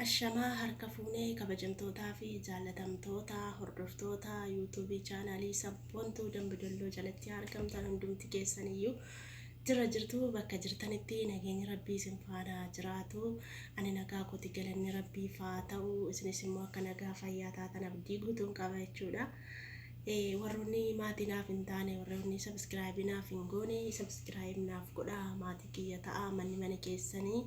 Ashamaa harka fuunee kabajamtootaa fi jaalatamtoota hordoftoota yuutuubii chaanaalii sabboontuu Dambidolloo jalatti argamtan hundumti keessaniyyuu jirtu bakka jirtanitti nageenya rabbii isin faana jiraatu. Ani nagaa kooti galanni rabbiif haa ta'u, isinis immoo akka nagaa fayyaa taatan abdii guutuun qaba jechuudha. Warroonni maatii naaf hin taane, warroonni sabskiraaybii naaf hin goone sabskiraaybii naaf godhaa, maatii kiyya ta'a, manni keessanii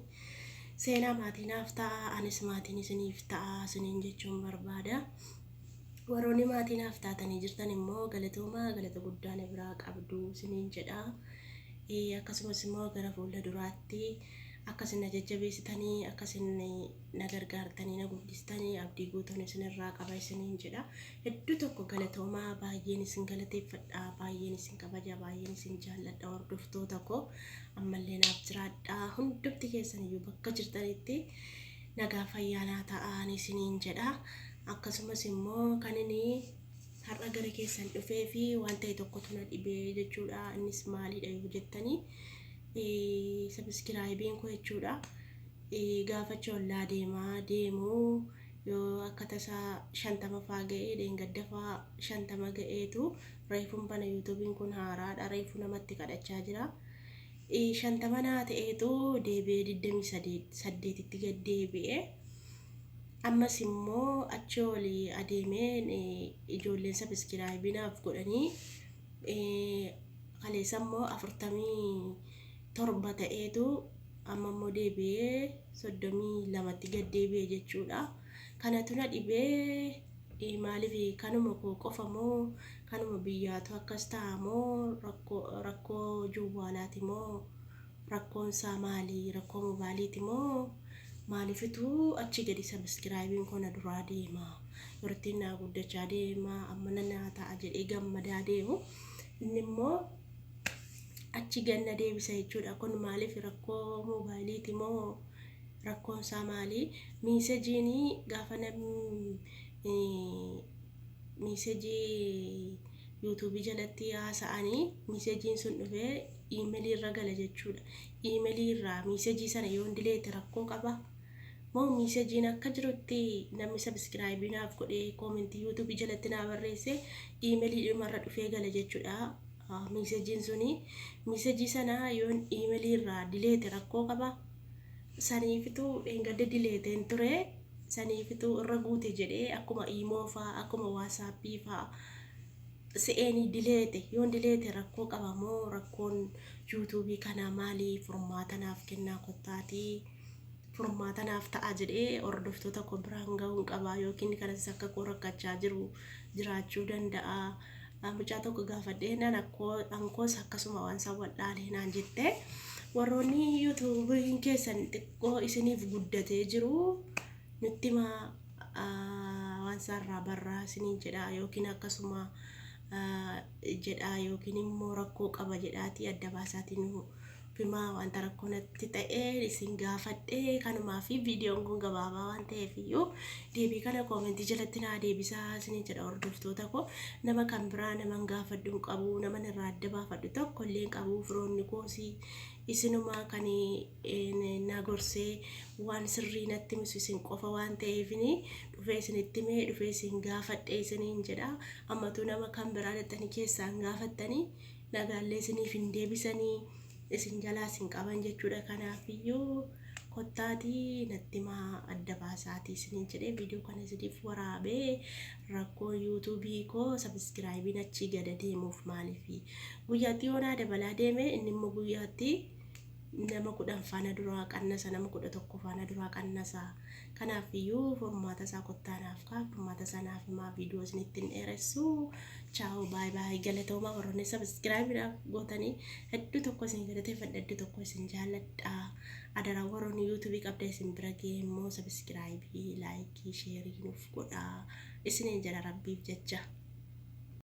seenaa maatii naaf ta'a, anis maatiin isiniif ta'a isiniin jechuun barbaada. Warroonni maatii naaf taatanii jirtan immoo galata guddaan biraa qabdu isiniin jedha. Akkasumas immoo gara fuula duraatti akkasin na jajjabeessitanii, akkasin na gargaartanii, na guddistanii abdii guutuun isinirraa qaba isiniin jedha. Hedduu tokko galatoomaa, baay'een isin galateeffadha, baay'een isin kabaja, baay'een isin jaalladha hordoftoota koo. Ammallee naaf jiraadha. Hundumti keessaniyyuu bakka jirtanitti nagaa fayyaa ta'aa isiniin jedha. Akkasumas immoo kan inni har'a gara keessan dhufee fi waan ta'e tokkotu na dhibee jechuudha. Innis maalidha yoo jettanii sabskiraayibiin koo jechuudha. Gaafa chollaa deemu yoo akka tasaa 50 fa'aa ga'ee dheengadda fa'aa 50 ga'eetu reefuun bana yuutuubiin kun haaraadha. Reefuu namatti kadhachaa jira. 50 naa ta'eetu deebi'ee 28tti gad deebi'ee. Ammas immoo achi olii adeemeen ijoolleen sabskiraayibii naaf godhanii kaleessa immoo 47 ta'eetu amma immoo deebi'ee 32tti gad deebi'ee jechuudha. Kanatu na dhibee maaliif kanuma koo qofa moo kanuma biyyaatu akkas ta'a moo rakkoo juwwaalaati moo rakkoon isaa maali, rakkoo moobaaliiti moo maalifitu achi gadi sabskiraayibiin koo na duraa deema, yortiin naa guddachaa deema, amma na ta'a jedhee gammadaa deemu. Inni immoo achi ganna deebisa jechuudha. Kun maaliif rakkoo moobaaliiti moo rakkoon isaa maali? Miisejiin gaafa namni miisejii yuutuubii jalatti haasa'anii miisejiin sun dhufee iimeelii irra gala jechuudha. Iimeelii irraa miisejii sana yoo dileete rakkoo qaba moo miisejiin akka jirutti namni sabskiraayibii naaf godhee koomentii yuutuubii jalatti naa barreesse iimeelii dhumarra dhufee gala jechuudha. Miisejiin suni miisejii sana yoo iimeelii irraa dileete rakkoo qaba. Saniifitu dheengadda dileeteen ture, saniifitu irra guute jedhee akkuma iimoo fa'aa akkuma waasaappii fa'aa se'eenii dileete yoo dileete rakkoo qaba moo rakkoon yuutuubii kanaa maali? Furmaata naaf kennaa kottaatii furmaata naaf ta'a jedhee hordoftoota koo biraan ga'uun qaba. Yookiin kanas akka koo rakkachaa jiru jiraachuu danda'a. Mucaa tokko gaafadhee ankoos akkasuma waan sawwadhaalee naan jette. Warroonni yuutuubiin keessan xiqqoo isiniif guddatee jiru nutti waan sarraa barraa isiniin jedha, yookiin akkasuma jedha, yookiin immoo rakkoo qaba jedhaati adda baasaatiin fimaa wanta rakkoo natti ta'ee isin gaafadhee. Kanumaa fi viidiyoon kun gabaabaa waan ta'eef iyyuu deebii kana koomentii jalatti naa deebisaa isiniin jedha hordoftoota koo. Nama kan biraa naman gaafadhu qabu, naman irraa adda baafadhu tokko illee qabu. Firoonni koosii isinuma kan na gorsee waan sirrii natti himu isin qofa waan ta'eefini dhufee isinitti mee dhufee isin gaafadhee isiniin jedha. Ammatu nama kan biraa dhattanii keessaan gaafattanii nagaallee isiniif hin deebisanii isin jalaa isin qaban jechuudha. Kanaafiyyuu kottaatii natti maa adda baasaatii isiniin jedhee viidiyoo kana isiniif waraabee rakkoo yuutuubii koo sabskiraayibiin achii gada deemuuf maaliif guyyaatti yoonaa dabalaa deeme inni immoo guyyaatti nama 10 faana duraa qannasa, nama 11 faana duraa qannasa. Kanaafiyyuu furmaata isaa kottaanaaf furmaata sanaaf maa viidiyoo isinitti hin dheeressu. Ciao, bye bye. Galatoomaa warroonni sabskiraayibii gootanii hedduu tokko isin galateeffadha, hedduu tokko isin jaalladha. Adaraa warroonni yuutuubii qabda isin bira ga'e immoo sabskiraayibii, laayikii, sheerii nuuf godhaa isiniin jedha rabbiif jecha.